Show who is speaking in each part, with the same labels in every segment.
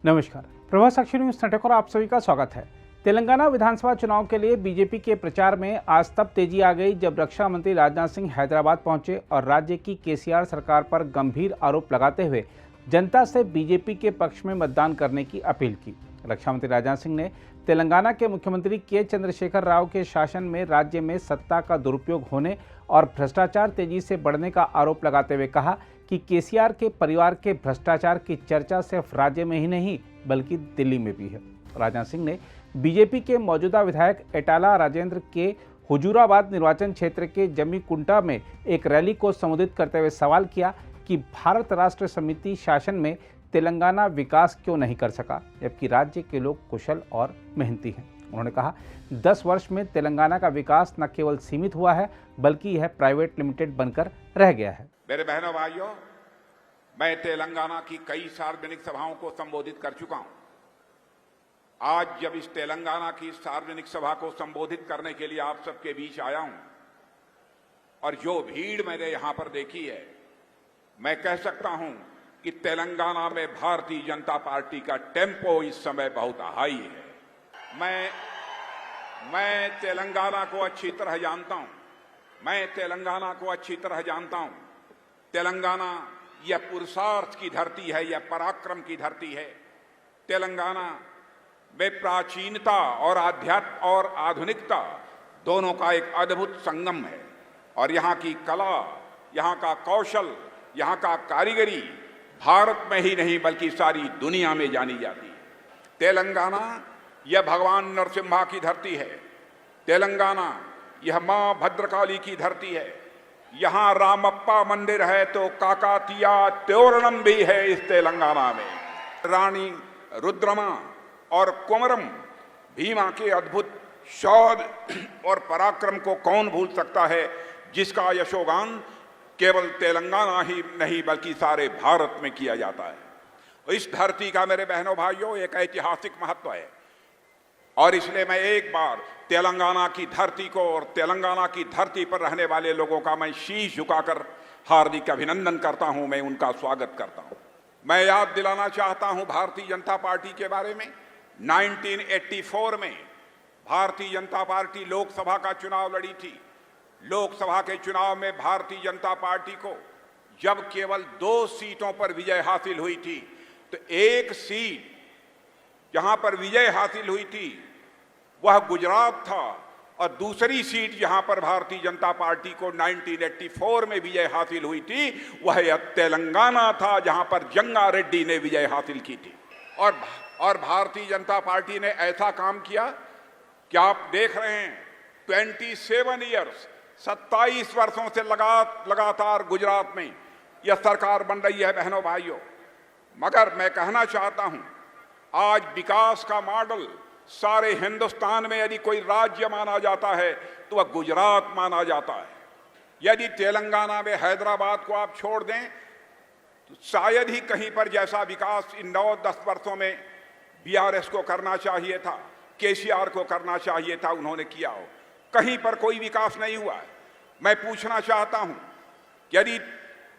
Speaker 1: नमस्कार, प्रभात साक्षी news network और आप सभी का स्वागत है। तेलंगाना विधानसभा चुनाव के लिए बीजेपी के प्रचार में आज तब तेजी आ गई जब रक्षा मंत्री राजनाथ सिंह हैदराबाद पहुंचे और राज्य की केसीआर सरकार पर गंभीर आरोप लगाते हुए जनता से बीजेपी के पक्ष में मतदान करने की अपील की। रक्षा मंत्री राजनाथ सिंह ने तेलंगाना के मुख्यमंत्री के चंद्रशेखर राव के शासन में राज्य में सत्ता का दुरुपयोग होने और भ्रष्टाचार तेजी से बढ़ने का आरोप लगाते हुए कहा कि केसीआर के परिवार के भ्रष्टाचार की चर्चा सिर्फ राज्य में ही नहीं बल्कि दिल्ली में भी है। राजनाथ सिंह ने बीजेपी के मौजूदा विधायक एटाला राजेंद्र के हुजूराबाद निर्वाचन क्षेत्र के जमीकुंटा में एक रैली को संबोधित करते हुए सवाल किया कि भारत राष्ट्र समिति शासन में तेलंगाना विकास क्यों नहीं कर सका, जबकि राज्य के लोग कुशल और मेहनती हैं। उन्होंने कहा 10 वर्ष में तेलंगाना का विकास न केवल सीमित हुआ है बल्कि यह प्राइवेट लिमिटेड बनकर रह गया है।
Speaker 2: मेरे बहनों भाइयों, मैं तेलंगाना की कई सार्वजनिक सभाओं को संबोधित कर चुका हूं। आज जब इस तेलंगाना की सार्वजनिक सभा को संबोधित करने के लिए आप सबके बीच आया हूं और जो भीड़ मैंने यहां पर देखी है, मैं कह सकता हूं कि तेलंगाना में भारतीय जनता पार्टी का टेम्पो इस समय बहुत हाई है। मैं तेलंगाना को अच्छी तरह जानता हूं। तेलंगाना यह पुरुषार्थ की धरती है, यह पराक्रम की धरती है। तेलंगाना में प्राचीनता और आध्यात्म और आधुनिकता दोनों का एक अद्भुत संगम है और यहाँ की कला, यहाँ का कौशल, यहाँ का कारीगरी भारत में ही नहीं बल्कि सारी दुनिया में जानी जाती है। तेलंगाना यह भगवान नरसिम्हा की धरती है। तेलंगाना यह मां भद्रकाली की धरती है। यहाँ रामप्पा मंदिर है तो काकातीया त्योरणम भी है इस तेलंगाना में। रानी रुद्रमा और कुमरम भीमा के अद्भुत शौर्य और पराक्रम को कौन भूल सकता है, जिसका यशोगान केवल तेलंगाना ही नहीं बल्कि सारे भारत में किया जाता है। इस धरती का मेरे बहनों भाइयों एक ऐतिहासिक महत्व है और इसलिए मैं एक बार तेलंगाना की धरती को और तेलंगाना की धरती पर रहने वाले लोगों का मैं शीश झुकाकर हार्दिक अभिनंदन करता हूं, मैं उनका स्वागत करता हूं। मैं याद दिलाना चाहता हूं भारतीय जनता पार्टी के बारे में। 1984 में भारतीय जनता पार्टी लोकसभा का चुनाव लड़ी थी। लोकसभा के चुनाव में भारतीय जनता पार्टी को जब केवल 2 सीटों पर विजय हासिल हुई थी, तो एक सीट जहां पर विजय हासिल हुई थी वह गुजरात था और दूसरी सीट जहां पर भारतीय जनता पार्टी को 1984 में विजय हासिल हुई थी वह तेलंगाना था, जहां पर जंगा रेड्डी ने विजय हासिल की थी। और भारतीय जनता पार्टी ने ऐसा काम किया कि आप देख रहे हैं 27 ईयर्स 27 वर्षों से लगातार गुजरात में यह सरकार बन रही है बहनों भाइयों। मगर मैं कहना चाहता हूं, आज विकास का मॉडल सारे हिंदुस्तान में यदि कोई राज्य माना जाता है तो वह गुजरात माना जाता है। यदि तेलंगाना में हैदराबाद को आप छोड़ दें तो शायद ही कहीं पर जैसा विकास इन 9-10 वर्षों में बीआरएस को करना चाहिए था, केसीआर को करना चाहिए था, उन्होंने किया हो। कहीं पर कोई विकास नहीं हुआ है। मैं पूछना चाहता हूं, यदि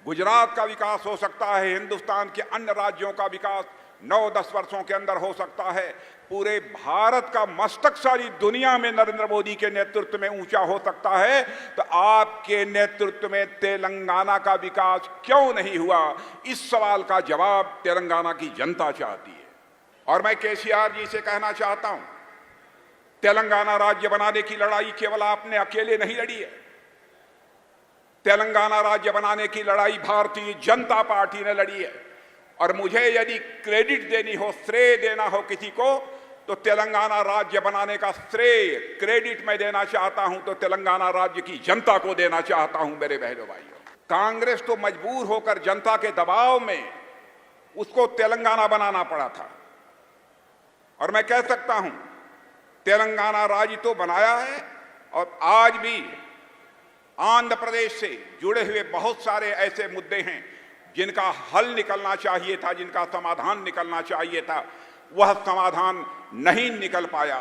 Speaker 2: गुजरात का विकास हो सकता है, हिंदुस्तान के अन्य राज्यों का विकास 9-10 वर्षों के अंदर हो सकता है, पूरे भारत का मस्तक सारी दुनिया में नरेंद्र मोदी के नेतृत्व में ऊंचा हो सकता है, तो आपके नेतृत्व में तेलंगाना का विकास क्यों नहीं हुआ? इस सवाल का जवाब तेलंगाना की जनता चाहती है। और मैं केसीआर जी से कहना चाहता हूं, तेलंगाना राज्य बनाने की लड़ाई केवल आपने अकेले नहीं लड़ी है। तेलंगाना राज्य बनाने की लड़ाई भारतीय जनता पार्टी ने लड़ी है और मुझे यदि क्रेडिट देनी हो, श्रेय देना हो किसी को, तो तेलंगाना राज्य बनाने का श्रेय क्रेडिट मैं देना चाहता हूं तो तेलंगाना राज्य की जनता को देना चाहता हूं। मेरे बहनों भाइयों, कांग्रेस तो मजबूर होकर जनता के दबाव में उसको तेलंगाना बनाना पड़ा था और मैं कह सकता हूं तेलंगाना राज्य तो बनाया है और आज भी आंध्र प्रदेश से जुड़े हुए बहुत सारे ऐसे मुद्दे हैं जिनका हल निकलना चाहिए था, जिनका समाधान निकलना चाहिए था, वह समाधान नहीं निकल पाया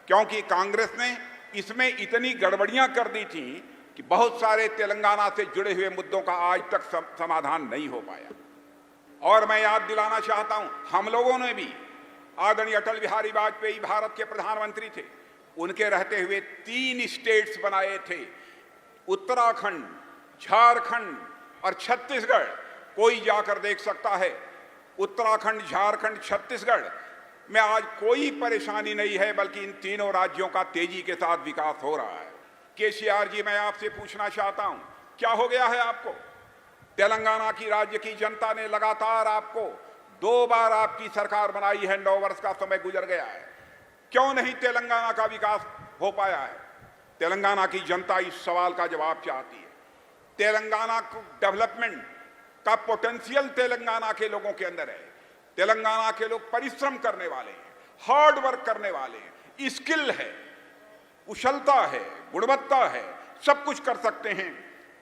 Speaker 2: क्योंकि कांग्रेस ने इसमें इतनी गड़बड़ियां कर दी थी कि बहुत सारे तेलंगाना से जुड़े हुए मुद्दों का आज तक समाधान नहीं हो पाया। और मैं याद दिलाना चाहता हूं, हम लोगों ने भी, आदरणीय अटल बिहारी वाजपेयी भारत के प्रधानमंत्री थे, उनके रहते हुए 3 स्टेट्स बनाए थे, उत्तराखंड, झारखंड और छत्तीसगढ़। कोई जाकर देख सकता है, उत्तराखंड, झारखंड, छत्तीसगढ़ में आज कोई परेशानी नहीं है, बल्कि इन तीनों राज्यों का तेजी के साथ विकास हो रहा है। केसीआर जी, मैं आपसे पूछना चाहता हूं, क्या हो गया है आपको? तेलंगाना की राज्य की जनता ने लगातार आपको 2 बार आपकी सरकार बनाई है, 9 वर्ष का समय गुजर गया है। क्यों नहीं तेलंगाना का विकास हो पाया है? तेलंगाना की जनता इस सवाल का जवाब चाहती है। तेलंगाना को डेवलपमेंट का पोटेंशियल तेलंगाना के लोगों के अंदर है। तेलंगाना के लोग परिश्रम करने वाले हैं, हार्ड वर्क करने वाले हैं, स्किल है, कुशलता है, गुणवत्ता है, सब कुछ कर सकते हैं।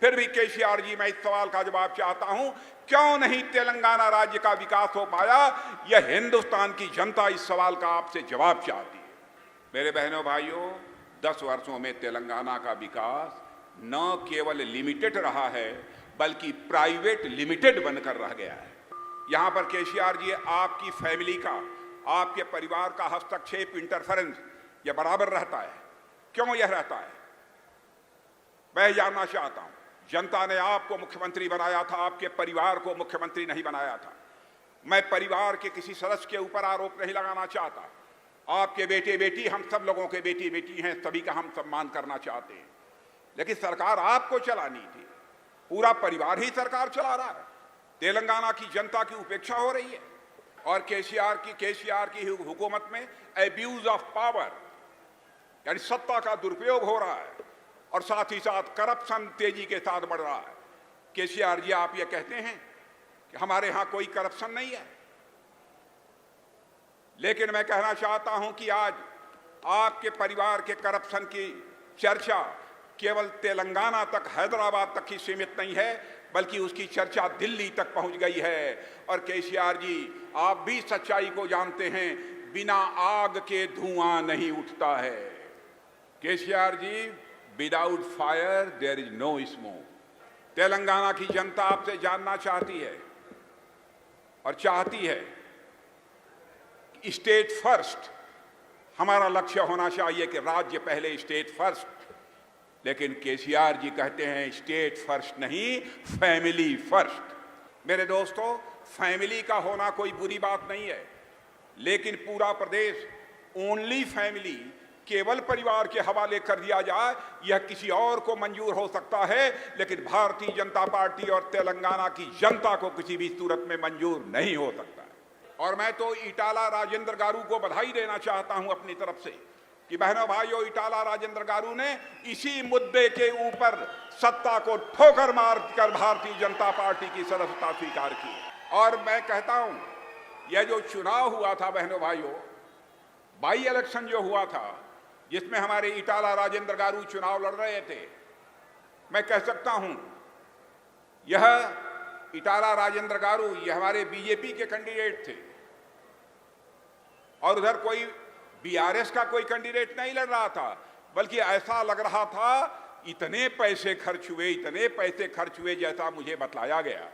Speaker 2: फिर भी केसीआर जी, मैं इस सवाल का जवाब चाहता हूं, क्यों नहीं तेलंगाना राज्य का विकास हो पाया? यह हिंदुस्तान की जनता इस सवाल का आपसे जवाब चाहती है। मेरे बहनों भाइयों, 10 वर्षों में तेलंगाना का विकास न केवल लिमिटेड रहा है, बल्कि प्राइवेट लिमिटेड बनकर रह गया है। यहां पर केसीआर जी, आपकी फैमिली का, आपके परिवार का हस्तक्षेप, इंटरफेरेंस, यह बराबर रहता है। क्यों यह रहता है? मैं जानना चाहता हूं। जनता ने आपको मुख्यमंत्री बनाया था, आपके परिवार को मुख्यमंत्री नहीं बनाया था। मैं परिवार के किसी सदस्य के ऊपर आरोप नहीं लगाना चाहता। आपके बेटे बेटी, हम सब लोगों के बेटी बेटी हैं, सभी का हम सम्मान करना चाहते हैं। लेकिन सरकार आपको चलानी थी, पूरा परिवार ही सरकार चला रहा है। तेलंगाना की जनता की उपेक्षा हो रही है और केसीआर की हुकूमत में एब्यूज ऑफ पावर, यानी सत्ता का दुरुपयोग हो रहा है और साथ ही साथ करप्शन तेजी के साथ बढ़ रहा है। केसीआर जी, आप ये कहते हैं कि हमारे यहां कोई करप्शन नहीं है, लेकिन मैं कहना चाहता हूं कि आज आपके परिवार के करप्शन की चर्चा केवल तेलंगाना तक, हैदराबाद तक ही सीमित नहीं है, बल्कि उसकी चर्चा दिल्ली तक पहुंच गई है। और केसीआर जी, आप भी सच्चाई को जानते हैं, बिना आग के धुआं नहीं उठता है। KCR ji, without fire there is no smoke. Telangana की जनता आपसे जानना चाहती है और चाहती है कि स्टेट फर्स्ट, हमारा लक्ष्य होना चाहिए कि राज्य पहले, स्टेट फर्स्ट। लेकिन केसीआर जी कहते हैं स्टेट फर्स्ट नहीं, फैमिली फर्स्ट। मेरे दोस्तों, फैमिली का होना कोई बुरी बात नहीं है, लेकिन पूरा प्रदेश ओनली फैमिली, केवल परिवार के हवाले कर दिया जाए, यह किसी और को मंजूर हो सकता है, लेकिन भारतीय जनता पार्टी और तेलंगाना की जनता को किसी भी सूरत में मंजूर नहीं हो सकता। और मैं तो इटाला राजेंद्र गारू को बधाई देना चाहता हूं अपनी तरफ से कि बहनों भाइयों, इटाला राजेंद्र गारू ने इसी मुद्दे के ऊपर सत्ता को ठोकर मारकर भारतीय जनता पार्टी की सदस्यता स्वीकार की। और मैं कहता हूं, यह जो चुनाव हुआ था बहनों भाइयों, बाई इलेक्शन जो हुआ था, जिसमें हमारे इटाला राजेंद्र गारू चुनाव लड़ रहे थे, मैं कह सकता हूं यह इटाला राजेंद्र गारू, यह हमारे बीजेपी के कैंडिडेट थे और उधर कोई बीआरएस का कोई कैंडिडेट नहीं लड़ रहा था, बल्कि ऐसा लग रहा था इतने पैसे खर्च हुए जैसा मुझे बतलाया गया,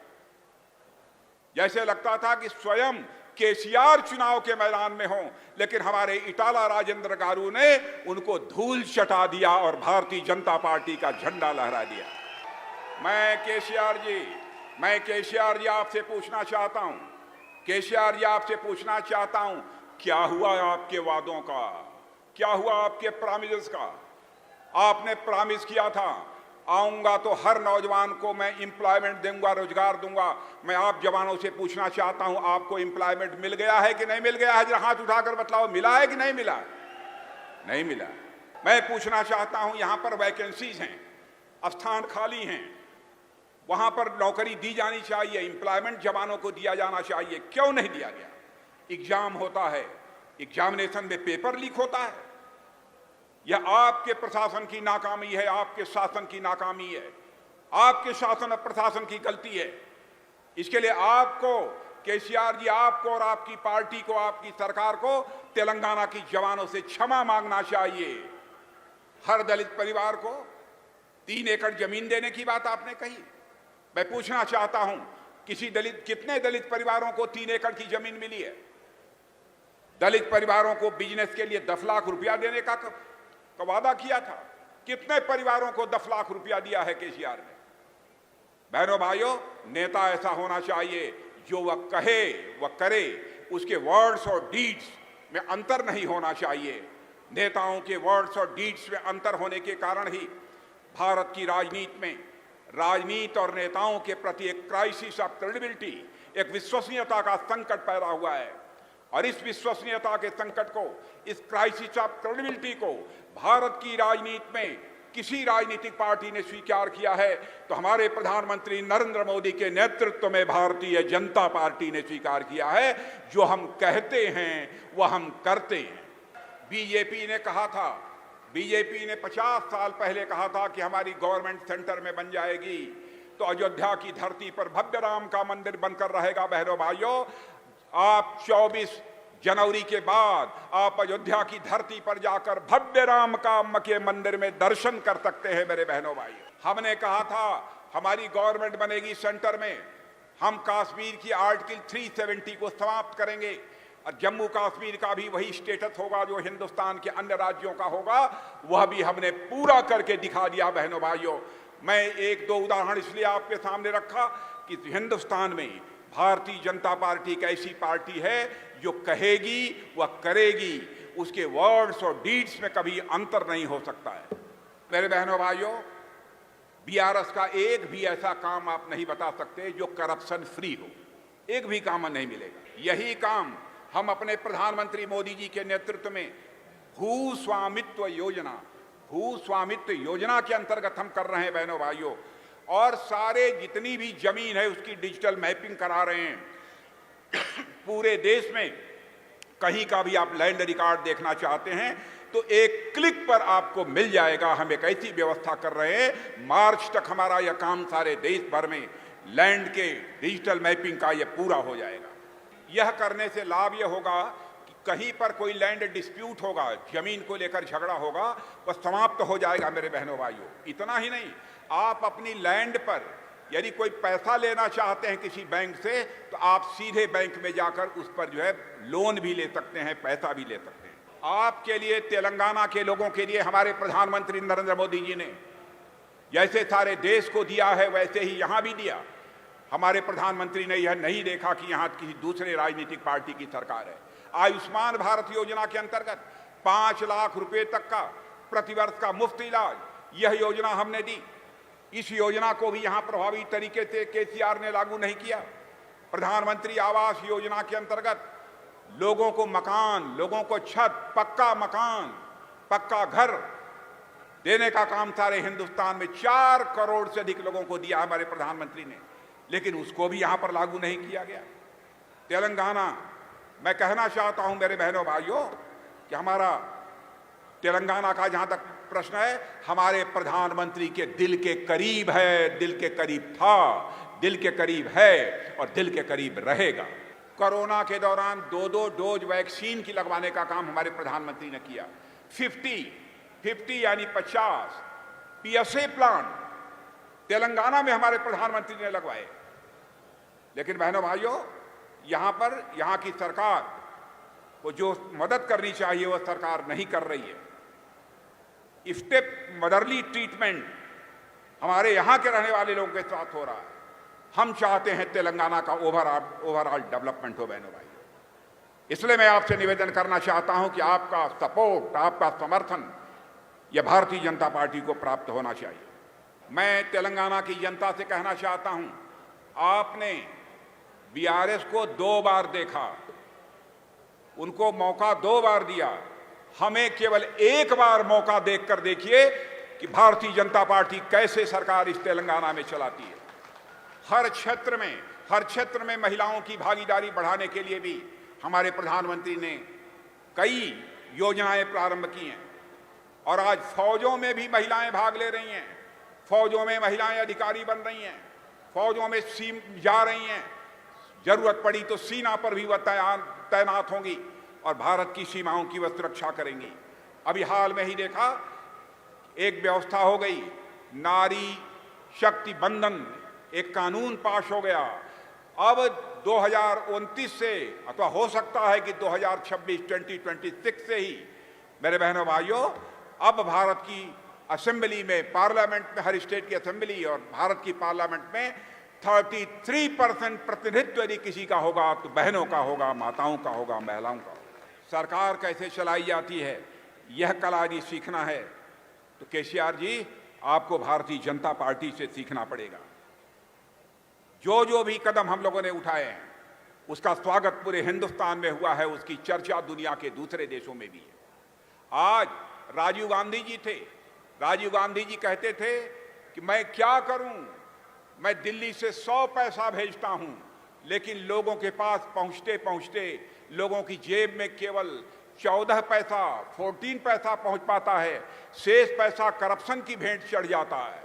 Speaker 2: जैसे लगता था कि स्वयं केसीआर चुनाव के मैदान में हो, लेकिन हमारे इटाला राजेंद्र गारू ने उनको धूल चटा दिया और भारतीय जनता पार्टी का झंडा लहरा दिया। मैं केसीआर जी आपसे पूछना चाहता हूं, केसीआर जी आपसे पूछना चाहता हूं, क्या हुआ आपके वादों का? क्या हुआ आपके प्रॉमिसेस का? आपने प्रॉमिस किया था, आऊंगा तो हर नौजवान को मैं एम्प्लॉयमेंट दूंगा, रोजगार दूंगा। मैं आप जवानों से पूछना चाहता हूं, आपको एम्प्लॉयमेंट मिल गया है कि नहीं मिल गया है? जरा हाथ उठाकर बतलाओ, मिला है कि नहीं मिला? नहीं मिला। मैं पूछना चाहता हूं, यहां पर वैकेंसीज हैं, स्थान खाली हैं, वहां पर नौकरी दी जानी चाहिए, एम्प्लॉयमेंट जवानों को दिया जाना चाहिए, क्यों नहीं दिया गया? एग्जाम होता है, एग्जामिनेशन में पेपर लीक होता है। यह आपके प्रशासन की नाकामी है, आपके शासन की नाकामी है, आपके शासन और प्रशासन की गलती है। इसके लिए आपको, केसीआर जी, आपको और आपकी पार्टी को, आपकी सरकार को तेलंगाना की जवानों से क्षमा मांगना चाहिए। हर दलित परिवार को 3 एकड़ जमीन देने की बात आपने कही। मैं पूछना चाहता हूं, कितने दलित परिवारों को 3 एकड़ की जमीन मिली है? दलित परिवारों को बिजनेस के लिए 10 लाख रुपया देने का वादा किया था। कितने परिवारों को 10 लाख रुपया दिया है केसीआर ने? बहनों भाइयों, नेता ऐसा होना चाहिए जो वह कहे वह करे, उसके वर्ड्स और डीड्स में अंतर नहीं होना चाहिए। नेताओं के वर्ड्स और डीड्स में अंतर होने के कारण ही भारत की राजनीति और नेताओं के प्रति एक क्राइसिस ऑफ क्रेडिबिलिटी, एक विश्वसनीयता का संकट पैदा हुआ है। और इस विश्वसनीयता के संकट को, इस क्राइसिस ऑफ क्रेडिबिलिटी को भारत की राजनीति में किसी राजनीतिक पार्टी ने स्वीकार किया है तो हमारे प्रधानमंत्री नरेंद्र मोदी के नेतृत्व में भारतीय जनता पार्टी ने स्वीकार किया है। जो हम कहते हैं वह हम करते हैं। बीजेपी ने 50 साल पहले कहा था कि हमारी गवर्नमेंट सेंटर में बन जाएगी तो अयोध्या की धरती पर भव्य राम का मंदिर बनकर रहेगा। बहनों भाइयों, आप 24 जनवरी के बाद आप अयोध्या की धरती पर जाकर भव्य राम के मंदिर में दर्शन कर सकते हैं। मेरे बहनों भाइयों, हमने कहा था हमारी गवर्नमेंट बनेगी सेंटर में, हम कश्मीर की आर्टिकल 370 को समाप्त करेंगे और जम्मू कश्मीर का भी वही स्टेटस होगा जो हिंदुस्तान के अन्य राज्यों का होगा। वह भी हमने पूरा करके दिखा दिया। बहनों भाइयों, मैं 1-2 उदाहरण इसलिए आपके सामने रखा कि हिंदुस्तान में भारतीय जनता पार्टी एक ऐसी पार्टी है जो कहेगी वह करेगी, उसके वर्ड्स और डीड्स में कभी अंतर नहीं हो सकता है। मेरे बहनों भाइयों, बीआरएस का एक भी ऐसा काम आप नहीं बता सकते जो करप्शन फ्री हो, एक भी काम नहीं मिलेगा। यही काम हम अपने प्रधानमंत्री मोदी जी के नेतृत्व में भू स्वामित्व योजना के अंतर्गत हम कर रहे हैं। बहनों भाइयों, और सारे जितनी भी जमीन है उसकी डिजिटल मैपिंग करा रहे हैं। पूरे देश में कहीं का भी आप लैंड रिकॉर्ड देखना चाहते हैं तो एक क्लिक पर आपको मिल जाएगा। हम एक ऐसी व्यवस्था कर रहे हैं, मार्च तक हमारा यह काम सारे देश भर में लैंड के डिजिटल मैपिंग का यह पूरा हो जाएगा। यह करने से लाभ यह होगा कि कहीं पर कोई लैंड डिस्प्यूट होगा, जमीन को लेकर झगड़ा होगा, वह समाप्त हो जाएगा। मेरे बहनों भाइयों, इतना ही नहीं, आप अपनी लैंड पर यदि कोई पैसा लेना चाहते हैं किसी बैंक से तो आप सीधे बैंक में जाकर उस पर जो है लोन भी ले सकते हैं, पैसा भी ले सकते हैं। आपके लिए, तेलंगाना के लोगों के लिए हमारे प्रधानमंत्री नरेंद्र मोदी जी ने जैसे सारे देश को दिया है वैसे ही यहां भी दिया। हमारे प्रधानमंत्री ने यह नहीं देखा कि यहां किसी दूसरे राजनीतिक पार्टी की सरकार है। आयुष्मान भारत योजना के अंतर्गत 5 लाख रुपए तक का प्रतिवर्ष का मुफ्त इलाज, यह योजना हमने दी। इस योजना को भी यहां प्रभावी तरीके से केसीआर ने लागू नहीं किया। प्रधानमंत्री आवास योजना के अंतर्गत लोगों को मकान, लोगों को छत, पक्का मकान, पक्का घर देने का काम सारे हिंदुस्तान में 4 करोड़ से अधिक लोगों को दिया हमारे प्रधानमंत्री ने, लेकिन उसको भी यहां पर लागू नहीं किया गया। तेलंगाना, मैं कहना चाहता हूं मेरे बहनों भाइयों कि हमारा तेलंगाना का जहां तक प्रश्न है, हमारे प्रधानमंत्री के दिल के करीब है, दिल के करीब था, दिल के करीब है और दिल के करीब रहेगा। कोरोना के दौरान 2-2 डोज वैक्सीन की लगवाने का काम हमारे प्रधानमंत्री ने किया। 50 यानी 50 पीएसए प्लांट तेलंगाना में हमारे प्रधानमंत्री ने लगवाए। लेकिन बहनों भाइयों, यहां की सरकार को जो मदद करनी चाहिए वह सरकार नहीं कर रही है। स्टेप मदरली ट्रीटमेंट हमारे यहां के रहने वाले लोगों के साथ हो रहा है। हम चाहते हैं तेलंगाना का ओवरऑल डेवलपमेंट हो। बहनों भाइयों, इसलिए मैं आपसे निवेदन करना चाहता हूं कि आपका सपोर्ट, आपका समर्थन यह भारतीय जनता पार्टी को प्राप्त होना चाहिए। मैं तेलंगाना की जनता से कहना चाहता हूं, आपने बीआरएस को 2 बार देखा, उनको मौका 2 बार दिया, हमें केवल 1 बार मौका देखकर देखिए कि भारतीय जनता पार्टी कैसे सरकार इस तेलंगाना में चलाती है। हर क्षेत्र में महिलाओं की भागीदारी बढ़ाने के लिए भी हमारे प्रधानमंत्री ने कई योजनाएं प्रारंभ की हैं और आज फौजों में भी महिलाएं भाग ले रही हैं। फौजों में महिलाएं अधिकारी बन रही हैं, फौजों में जा रही हैं, जरूरत पड़ी तो सीमा पर भी वह तैनात होंगी और भारत की सीमाओं की वह सुरक्षा करेंगी। अभी हाल में ही देखा, एक व्यवस्था हो गई, नारी शक्ति बंधन, एक कानून पास हो गया अब 2029 से अथवा हो सकता है कि 2026 से ही मेरे बहनों भाइयों अब भारत की असेंबली में, पार्लियामेंट में, हर स्टेट की असेंबली और भारत की पार्लियामेंट में 33% प्रतिनिधित्व यदि किसी का होगा तो बहनों का होगा, माताओं का होगा, महिलाओं का होगा। सरकार कैसे चलाई जाती है यह कला यदि सीखना है तो केसीआर जी आपको भारतीय जनता पार्टी से सीखना पड़ेगा। जो भी कदम हम लोगों ने उठाए हैं उसका स्वागत पूरे हिंदुस्तान में हुआ है, उसकी चर्चा दुनिया के दूसरे देशों में भी है। आज राजीव गांधी जी थे, राजीव गांधी जी कहते थे कि मैं क्या करूं, मैं दिल्ली से 100 पैसा भेजता हूं लेकिन लोगों के पास पहुंचते पहुंचते लोगों की जेब में केवल 14 पैसा 14 पैसा पहुंच पाता है, शेष पैसा करप्शन की भेंट चढ़ जाता है।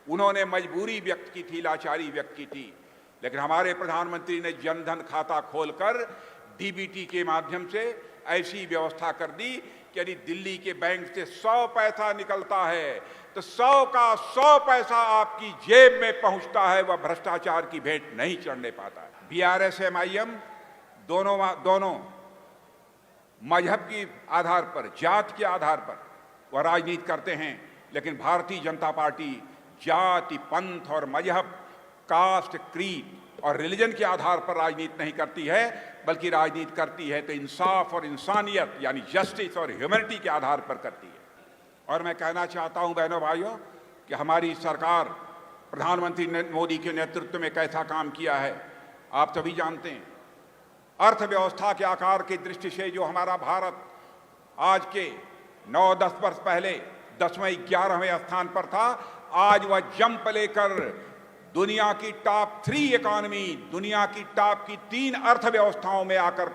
Speaker 2: उन्होंने मजबूरी व्यक्त की थी, लाचारी व्यक्त की थी, लेकिन हमारे प्रधानमंत्री ने जनधन खाता खोलकर डीबीटी के माध्यम से ऐसी व्यवस्था कर दी कि यदि दिल्ली के बैंक से 100 पैसा निकलता है तो 100 का 100 पैसा आपकी जेब में पहुंचता है, वह भ्रष्टाचार की भेंट नहीं चढ़ने पाता है। बीआरएस एमआईएम दोनों मजहब के आधार पर, जात के आधार पर वह राजनीति करते हैं, लेकिन भारतीय जनता पार्टी जाति, पंथ और मजहब, कास्ट, क्रीड और रिलीजन के आधार पर राजनीति नहीं करती है, बल्कि राजनीति करती है तो इंसाफ और इंसानियत यानी जस्टिस और ह्यूमैनिटी के आधार पर करती है। और मैं कहना चाहता हूं बहनों भाइयों कि हमारी सरकार प्रधानमंत्री मोदी के नेतृत्व में कैसा काम किया है आप सभी जानते हैं। अर्थव्यवस्था के आकार की दृष्टि से जो हमारा भारत आज के 9-10 वर्ष पहले 10वें 11वें स्थान पर था, आज वह जंप लेकर दुनिया की टॉप 3 इकोनॉमी, दुनिया की टॉप की 3 अर्थव्यवस्थाओं में आकर,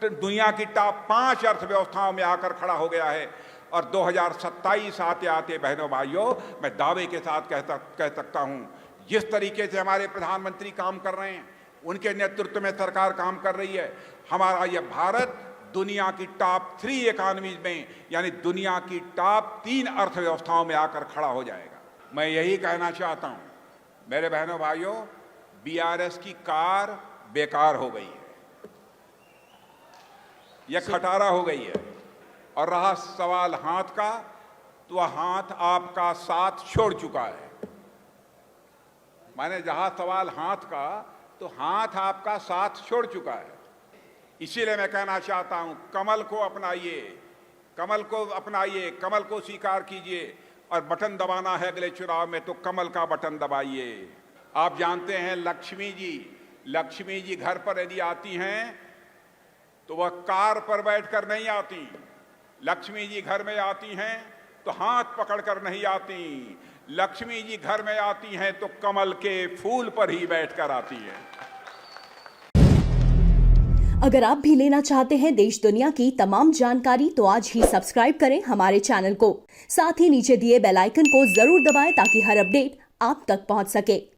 Speaker 2: दुनिया की टॉप 5 अर्थव्यवस्थाओं में आकर खड़ा हो गया है। और 2027 आते आते बहनों भाइयों मैं दावे के साथ कह सकता हूं, जिस तरीके से हमारे प्रधानमंत्री काम कर रहे हैं, उनके नेतृत्व में सरकार काम कर रही है, हमारा यह भारत दुनिया की टॉप 3 इकोनॉमीज में यानी दुनिया की टॉप 3 अर्थव्यवस्थाओं में आकर खड़ा हो जाएगा। मैं यही कहना चाहता हूं मेरे बहनों भाइयों, बीआरएस की कार बेकार हो गई है, यह खटारा हो गई है। और रहा सवाल हाथ का, तो वह हाथ आपका साथ छोड़ चुका है। माने जहां सवाल हाथ का, तो हाथ आपका साथ छोड़ चुका है। इसीलिए मैं कहना चाहता हूं, कमल को अपनाइए, कमल को अपनाइए, कमल को स्वीकार कीजिए। और बटन दबाना है अगले चुनाव में तो कमल का बटन दबाइए। आप जानते हैं लक्ष्मी जी घर पर यदि आती हैं तो वह कार पर बैठकर नहीं आती, लक्ष्मी जी घर में आती हैं तो हाथ पकड़कर नहीं आती, लक्ष्मी जी घर में आती हैं तो कमल के फूल पर ही बैठकर आती हैं।
Speaker 3: अगर आप भी लेना चाहते हैं देश दुनिया की तमाम जानकारी तो आज ही सब्सक्राइब करें हमारे चैनल को। साथ ही नीचे दिए बेल आइकन को जरूर दबाएं ताकि हर अपडेट आप तक पहुंच सके।